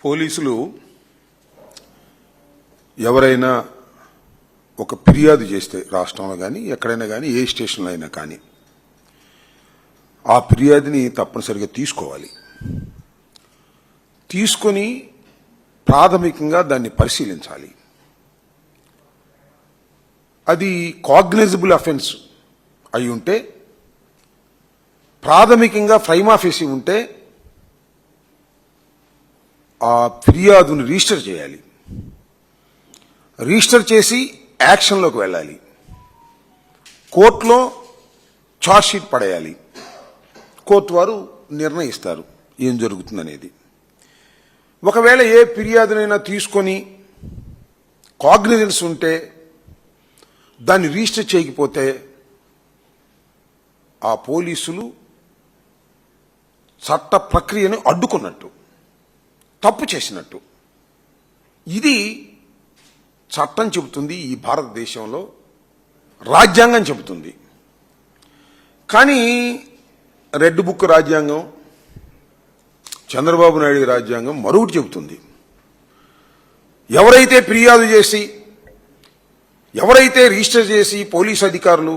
పోలీసులు ఎవరైనా ఒక ఫిర్యాదు చేస్తే రాష్ట్రంలో కానీ ఎక్కడైనా కానీ ఏ స్టేషన్లో అయినా కానీ ఆ ఫిర్యాదుని తప్పనిసరిగా తీసుకోవాలి. తీసుకొని ప్రాథమికంగా దాన్ని పరిశీలించాలి. అది కాగ్నిజబుల్ అఫెన్స్ అయి ఉంటే, ప్రాథమికంగా ప్రైమా ఫేసి ఉంటే ఆ ఫిర్యాదును రిజిస్టర్ చేయాలి. రిజిస్టర్ చేసి యాక్షన్లోకి వెళ్ళాలి. కోర్టులో ఛార్జ్షీట్ పడేయాలి. కోర్టు వారు నిర్ణయిస్తారు ఏం జరుగుతుందనేది. ఒకవేళ ఏ ఫిర్యాదునైనా తీసుకొని కాగ్నిజెన్స్ ఉంటే దాన్ని రిజిస్టర్ చేయకపోతే ఆ పోలీసులు చట్ట ప్రక్రియను అడ్డుకున్నట్టు, తప్పు చేసినట్టు. ఇది చట్టం చెబుతుంది, ఈ భారతదేశంలో రాజ్యాంగం చెబుతుంది. కానీ రెడ్ బుక్ రాజ్యాంగం, చంద్రబాబు నాయుడు రాజ్యాంగం మరొకటి చెబుతుంది. ఎవరైతే ఫిర్యాదు చేసి, ఎవరైతే రిజిస్టర్ చేసి పోలీసు అధికారులు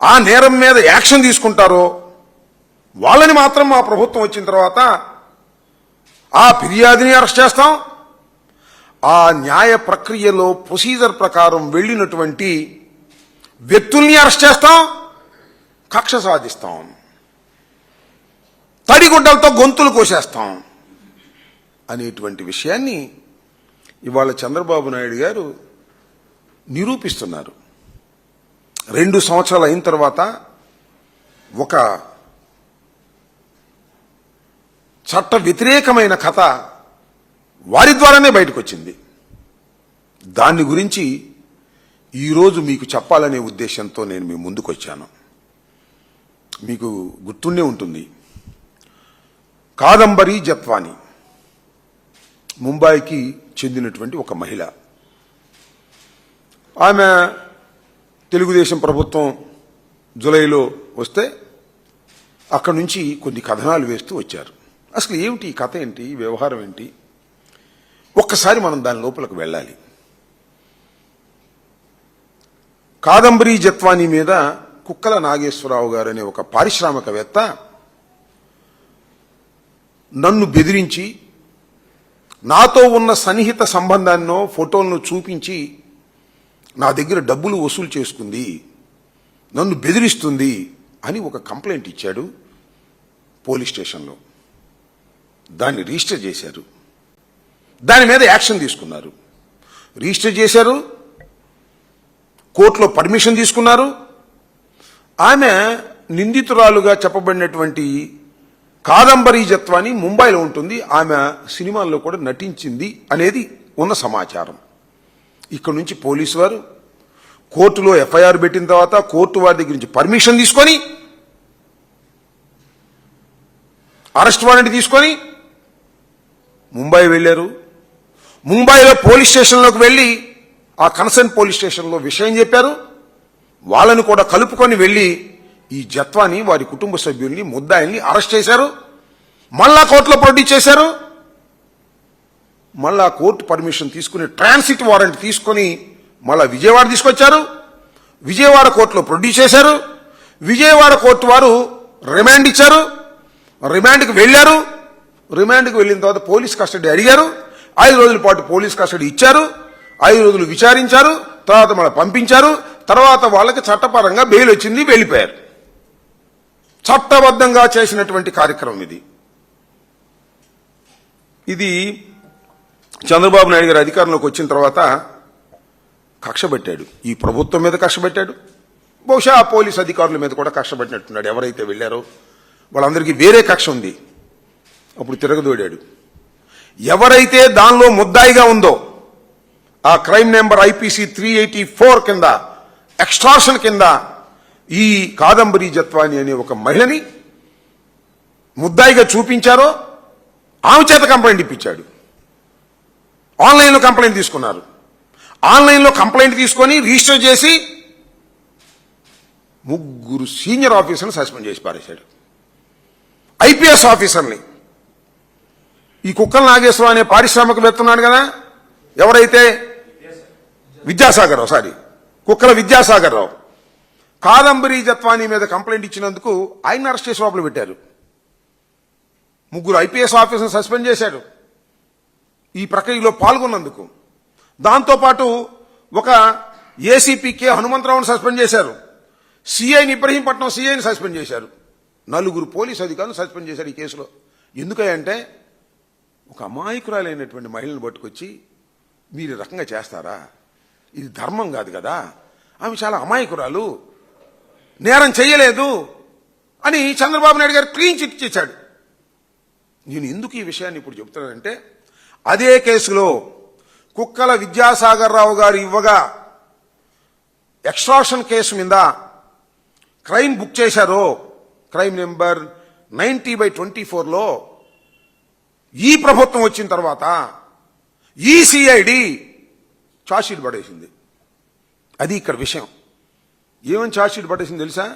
ఆ నేరం మీద యాక్షన్ తీసుకుంటారో వాళ్ళని మాత్రం మా ప్రభుత్వం వచ్చిన తర్వాత ఆ ఫిర్యాదుని అరెస్ట్ చేస్తాం. ఆ న్యాయ ప్రక్రియలో ప్రొసీజర్ ప్రకారం వెళ్ళినటువంటి వ్యక్తుల్ని అరెస్ట్ చేస్తాం, కక్ష సాధిస్తాం, తడిగుడ్డలతో గొంతులు కోసేస్తాం అనేటువంటి విషయాన్ని ఇవాళ చంద్రబాబు నాయుడు గారు నిరూపిస్తున్నారు. 2 సంవత్సరాలు అయిన తర్వాత ఒక చట్ట వ్యతిరేకమైన కథ వారి ద్వారానే బయటకు వచ్చింది. దాని గురించి ఈరోజు మీకు చెప్పాలనే ఉద్దేశంతో నేను మీ ముందుకు వచ్చాను. మీకు గుర్తుండే ఉంటుంది, కాదంబరి జత్వాని ముంబైకి చెందినటువంటి ఒక మహిళ. ఆమె తెలుగుదేశం ప్రభుత్వం జూలైలో వస్తే అక్కడి నుంచి కొన్ని కథనాలు వేస్తూ వచ్చారు. అసలు ఏమిటి ఈ కథ, ఏంటి ఈ వ్యవహారం ఏంటి, ఒక్కసారి మనం దాని లోపలికి వెళ్ళాలి. కాదంబరి జత్వాని మీద కుక్కల నాగేశ్వరరావు గారు అనే ఒక పారిశ్రామికవేత్త నన్ను బెదిరించి, నాతో ఉన్న సన్నిహిత సంబంధాన్నో ఫోటోలను చూపించి నా దగ్గర డబ్బులు వసూలు చేసుకుంది, నన్ను బెదిరిస్తుంది అని ఒక కంప్లైంట్ ఇచ్చాడు పోలీస్ స్టేషన్లో. దాన్ని రిజిస్టర్ చేశారు. దాని మీద యాక్షన్ తీసుకున్నారు. రిజిస్టర్ చేశారు, కోర్టులో పర్మిషన్ తీసుకున్నారు. ఆమె నిందితురాలుగా చెప్పబడినటువంటి కాదంబరి జత్వాని ముంబైలో ఉంటుంది. ఆమె సినిమాల్లో కూడా నటించింది అనేది ఉన్న సమాచారం. ఇక్కడ నుంచి పోలీసు వారు కోర్టులో ఎఫ్ఐఆర్ పెట్టిన తర్వాత కోర్టు వారి దగ్గర నుంచి పర్మిషన్ తీసుకొని, అరెస్ట్ వారెంట్ తీసుకొని ముంబై వెళ్లారు. ముంబైలో పోలీస్ స్టేషన్లోకి వెళ్లి ఆ కన్సర్న్ పోలీస్ స్టేషన్లో విషయం చెప్పారు. వాళ్ళని కూడా కలుపుకొని వెళ్లి ఈ జత్వాని వారి కుటుంబ సభ్యుల్ని, ముద్దాయిల్ని అరెస్ట్ చేశారు. మళ్ళా కోర్టులో ప్రొడ్యూస్ చేశారు. మళ్ళా కోర్టు పర్మిషన్ తీసుకుని ట్రాన్సిట్ వారెంట్ తీసుకొని మళ్ళా విజయవాడ తీసుకొచ్చారు. విజయవాడ కోర్టులో ప్రొడ్యూస్ చేశారు. విజయవాడ కోర్టు వారు రిమాండ్ ఇచ్చారు. రిమాండ్కి వెళ్లారు. రిమాండ్కి వెళ్లిన తర్వాత పోలీస్ కస్టడీ అడిగారు. 5 రోజుల పాటు పోలీస్ కస్టడీ ఇచ్చారు. 5 రోజులు విచారించారు. తర్వాత మళ్ళీ పంపించారు. తర్వాత వాళ్ళకి చట్టపరంగా బెయిల్ వచ్చింది, వెళ్లిపోయారు. చట్టబద్ధంగా చేసినటువంటి కార్యక్రమం ఇది. ఇది చంద్రబాబు నాయుడు గారు అధికారంలోకి వచ్చిన తర్వాత కక్ష పెట్టాడు. ఈ ప్రభుత్వం మీద కక్ష పెట్టాడు. బహుశా ఆ పోలీస్ అధికారుల మీద కూడా కక్ష పెట్టినట్టున్నాడు. ఎవరైతే వెళ్లారో వాళ్ళందరికీ వేరే కక్ష ఉంది. అప్పుడు తిరగదోడాడు. ఎవరైతే దానిలో ముద్దాయిగా ఉందో ఆ క్రైమ్ నెంబర్ IPC 384 కింద, ఎక్స్ట్రాషన్ కింద ఈ కాదంబరి జత్వాని అనే ఒక మహిళని ముద్దాయిగా చూపించారో ఆమె చేత కంప్లైంట్ ఇప్పించాడు. ఆన్లైన్లో కంప్లైంట్ తీసుకున్నారు. ఆన్లైన్లో కంప్లైంట్ తీసుకొని రిజిస్టర్ చేసి 3 సీనియర్ ఆఫీసర్ని సస్పెండ్ చేసి పారేశాడు. IPS ఆఫీసర్ని ఈ కుక్కల నాగేశ్వరం అనే పారిశ్రామికవేత్త ఉన్నాడు కదా, ఎవరైతే విద్యాసాగర్ రావు, సారీ కుక్కల విద్యాసాగర్ రావు, కాదంబరి జత్వానీ మీద కంప్లైంట్ ఇచ్చినందుకు ఆయన అరెస్ట్ చేసి లోపల పెట్టారు. 3 ఐపీఎస్ ఆఫీసర్ని సస్పెండ్ చేశాడు ఈ ప్రక్రియలో పాల్గొన్నందుకు. దాంతోపాటు ఒక ఏసీపీ కె హనుమంతరావును సస్పెండ్ చేశారు. సిఐని ఇబ్రహీంపట్నం సిఐని సస్పెండ్ చేశారు. 4 పోలీసు అధికారులను సస్పెండ్ చేశారు ఈ కేసులో. ఎందుకంటే ఒక అమాయకురాలైనటువంటి మహిళను పట్టుకొచ్చి మీరు ఈ రకంగా చేస్తారా, ఇది ధర్మం కాదు కదా, ఆమె చాలా అమాయకురాలు, నేరం చేయలేదు అని చంద్రబాబు నాయుడు గారు క్లీన్ చిట్ చేశాడు. నేను ఎందుకు ఈ విషయాన్ని ఇప్పుడు చెబుతున్నానంటే, అదే కేసులో కుక్కల విద్యాసాగర్ రావు గారు ఇవ్వగా ఎక్స్ట్రాక్షన్ కేసు మీద క్రైమ్ బుక్ చేశారో, క్రైమ్ నెంబర్ 90/24లో ఈ ప్రభుత్వం వచ్చిన తర్వాత ఈ సిఐడి ఛార్జ్షీట్ పడేసింది. అది ఇక్కడ విషయం. ఏమని ఛార్జ్షీట్ పడేసింది తెలుసా?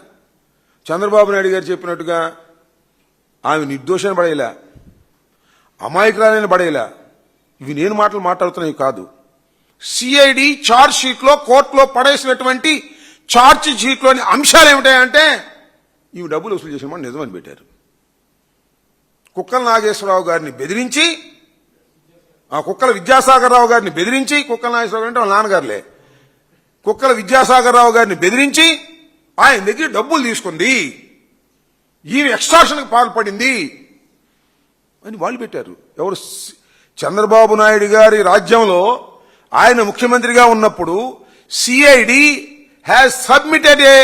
చంద్రబాబు నాయుడు గారు చెప్పినట్టుగా ఆమె నిర్దోషాన్ని పడేలా, అమాయకురాలని పడేలా, ఇవి నేను మాట్లాడుతున్నాయి కాదు. సిఐడి ఛార్జ్ షీట్లో కోర్టులో పడేసినటువంటి ఛార్జ్ షీట్లోని అంశాలు ఏమిటాయంటే ఇవి డబ్బులు వసూలు చేసిన నిజమని పెట్టారు. కుక్కల నాగేశ్వరరావు గారిని బెదిరించి, కుక్కల విద్యాసాగర్ రావు గారిని బెదిరించి, కుక్కల నాగేశ్వరరావు అంటే వాళ్ళ నాన్నగారులే, కుక్కల విద్యాసాగర్ రావు గారిని బెదిరించి ఆయన దగ్గర డబ్బులు తీసుకుంది, ఈమె ఎక్స్ట్రాక్షన్కి పాల్పడింది అని వాళ్ళు పెట్టారు. ఎవరు? చంద్రబాబు నాయుడు గారి రాజ్యంలో ఆయన ముఖ్యమంత్రిగా ఉన్నప్పుడు CID has submitted A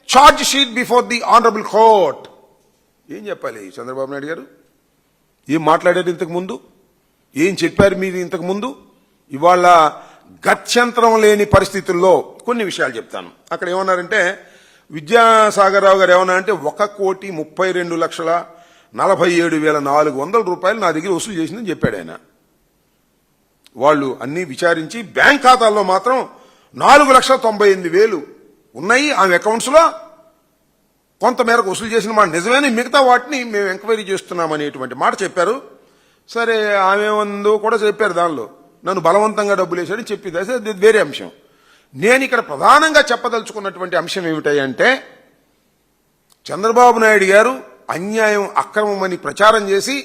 charge sheet before the honourable court. ఏం చెప్పాలి చంద్రబాబు నాయుడు గారు? ఏం మాట్లాడారు ఇంతకు ముందు? ఏం చెప్పారు మీరు ఇంతకు ముందు? ఇవాళ గత్యంతరం లేని పరిస్థితుల్లో కొన్ని విషయాలు చెప్తాను. అక్కడ ఏమన్నారంటే, విద్యాసాగర్ రావు గారు ఏమన్నారంటే 1,32,47,400 రూపాయలు నా దగ్గర వసూలు చేసిందని చెప్పాడు ఆయన. వాళ్ళు అన్ని విచారించి బ్యాంక్ ఖాతాల్లో మాత్రం 4,98,000 ఉన్నాయి ఆమె అకౌంట్స్ లో. కొంతమేరకు వసూలు చేసిన మాట నిజమేని, మిగతా వాటిని మేము ఎంక్వైరీ చేస్తున్నామనేటువంటి మాట చెప్పారు. సరే, ఆమె ఉందో కూడా చెప్పారు, దానిలో నన్ను బలవంతంగా డబ్బులు వేసాడని చెప్పింది. అది వేరే అంశం. నేను ఇక్కడ ప్రధానంగా చెప్పదలుచుకున్నటువంటి అంశం ఏమిటంటే, చంద్రబాబు నాయుడు గారు అన్యాయం అక్రమమని ప్రచారం చేసి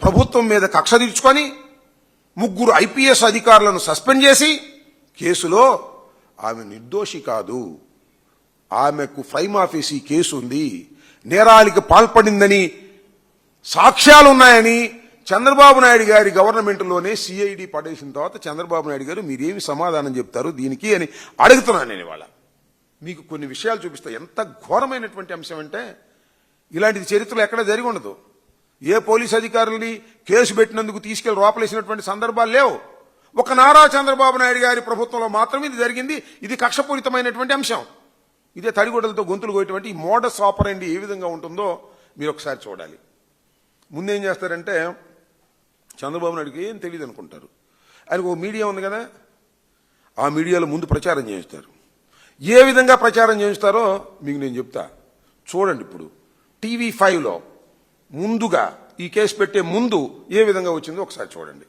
ప్రభుత్వం మీద కక్ష తీర్చుకొని 3 ఐపీఎస్ అధికారులను సస్పెండ్ చేసి కేసులో ఆమె నిర్దోషి కాదు, ఆమెకు ప్రైమ్ ఆఫీసీ కేసు ఉంది, నేరానికి పాల్పడిందని సాక్ష్యాలున్నాయని చంద్రబాబు నాయుడు గారి గవర్నమెంట్లోనే సిఐడి పడేసిన తర్వాత చంద్రబాబు నాయుడు గారు మీరేమి సమాధానం చెప్తారు దీనికి అని అడుగుతున్నాను నేను. ఇవాళ మీకు కొన్ని విషయాలు చూపిస్తా. ఎంత ఘోరమైనటువంటి అంశం అంటే, ఇలాంటిది చరిత్రలో ఎక్కడ జరిగి ఉండదు. ఏ పోలీస్ అధికారుల్ని కేసు పెట్టినందుకు తీసుకెళ్లి లోపలేసినటువంటి సందర్భాలు లేవు. ఒక నారా చంద్రబాబు నాయుడు గారి ప్రభుత్వంలో మాత్రమే ఇది జరిగింది. ఇది కక్షపూరితమైనటువంటి అంశం. ఇదే తడిగొడ్డలతో గొంతులు కోయటువంటి ఈ మోడస్ ఆపరెండి ఏ విధంగా ఉంటుందో మీరు ఒకసారి చూడాలి. ముందేం చేస్తారంటే, చంద్రబాబు నాయుడుకి ఏం తెలియదు అనుకుంటారు. ఆయనకు ఓ మీడియా ఉంది కదా, ఆ మీడియాలో ముందు ప్రచారం చేయిస్తారు. ఏ విధంగా ప్రచారం చేయిస్తారో మీకు నేను చెప్తా, చూడండి. ఇప్పుడు TV5లో ముందుగా ఈ కేసు పెట్టే ముందు ఏ విధంగా వచ్చిందో ఒకసారి చూడండి.